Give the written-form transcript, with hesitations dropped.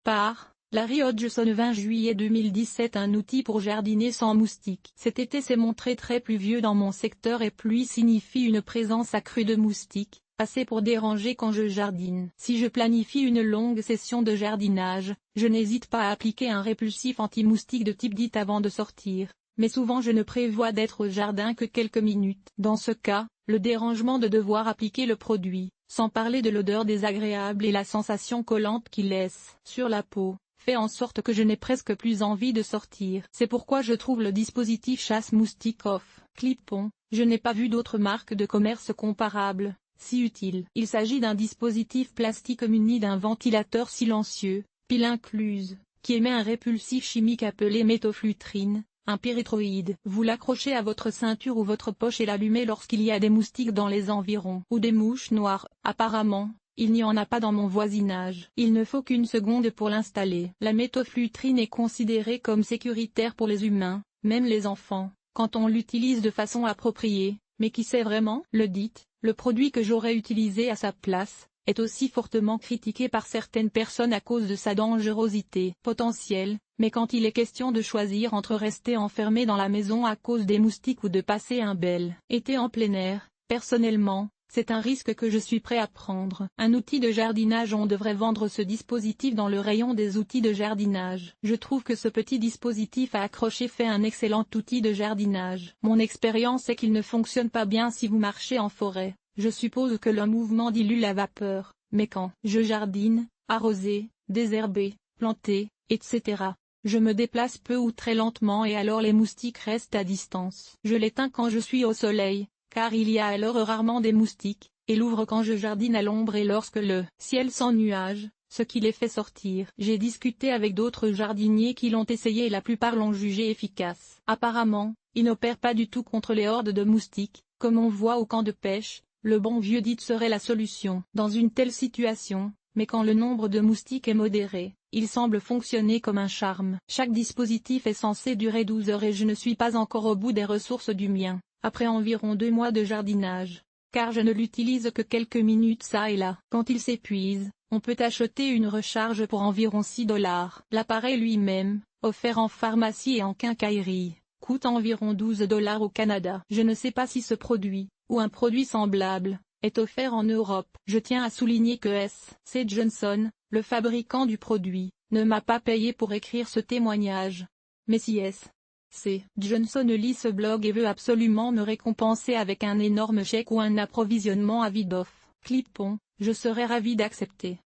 par Larry Hodgson 20 juillet 2017. Un outil pour jardiner sans moustiques. Cet été s'est montré très pluvieux dans mon secteur et pluie signifie une présence accrue de moustiques, assez pour déranger quand je jardine. Si je planifie une longue session de jardinage, je n'hésite pas à appliquer un répulsif anti-moustique de type DEET avant de sortir, mais souvent je ne prévois d'être au jardin que quelques minutes. Dans ce cas, le dérangement de devoir appliquer le produit, sans parler de l'odeur désagréable et la sensation collante qu'il laisse sur la peau, fait en sorte que je n'ai presque plus envie de sortir. C'est pourquoi je trouve le dispositif chasse-moustique off Clip-on. Je n'ai pas vu d'autres marques de commerce comparables, si utile. Il s'agit d'un dispositif plastique muni d'un ventilateur silencieux, pile incluse, qui émet un répulsif chimique appelé méthoflutrine, un pyrethroïde. Vous l'accrochez à votre ceinture ou votre poche et l'allumez lorsqu'il y a des moustiques dans les environs. Ou des mouches noires. Apparemment, il n'y en a pas dans mon voisinage. Il ne faut qu'une seconde pour l'installer. La méthoflutrine est considérée comme sécuritaire pour les humains, même les enfants, quand on l'utilise de façon appropriée. Mais qui sait vraiment? Le DEET, le produit que j'aurais utilisé à sa place, est aussi fortement critiqué par certaines personnes à cause de sa dangerosité potentielle, mais quand il est question de choisir entre rester enfermé dans la maison à cause des moustiques ou de passer un bel été en plein air, personnellement, c'est un risque que je suis prêt à prendre. Un outil de jardinage. On devrait vendre ce dispositif dans le rayon des outils de jardinage. Je trouve que ce petit dispositif à accrocher fait un excellent outil de jardinage. Mon expérience est qu'il ne fonctionne pas bien si vous marchez en forêt. Je suppose que le mouvement dilue la vapeur, mais quand je jardine, arroser, désherber, planter, etc., je me déplace peu ou très lentement et alors les moustiques restent à distance. Je l'éteins quand je suis au soleil, car il y a alors rarement des moustiques, et l'ouvre quand je jardine à l'ombre et lorsque le ciel sans nuages, ce qui les fait sortir. J'ai discuté avec d'autres jardiniers qui l'ont essayé et la plupart l'ont jugé efficace. Apparemment, il n'opère pas du tout contre les hordes de moustiques, comme on voit au camp de pêche. Le bon vieux DEET serait la solution dans une telle situation, mais quand le nombre de moustiques est modéré, il semble fonctionner comme un charme. Chaque dispositif est censé durer 12 heures et je ne suis pas encore au bout des ressources du mien, après environ 2 mois de jardinage, car je ne l'utilise que quelques minutes ça et là. Quand il s'épuise, on peut acheter une recharge pour environ $6. L'appareil lui-même, offert en pharmacie et en quincaillerie, coûte environ $12 au Canada. Je ne sais pas si ce produit, ou un produit semblable, est offert en Europe. Je tiens à souligner que S.C. Johnson, le fabricant du produit, ne m'a pas payé pour écrire ce témoignage. Mais si S.C. Johnson lit ce blog et veut absolument me récompenser avec un énorme chèque ou un approvisionnement à vide off Clip-on, je serais ravi d'accepter.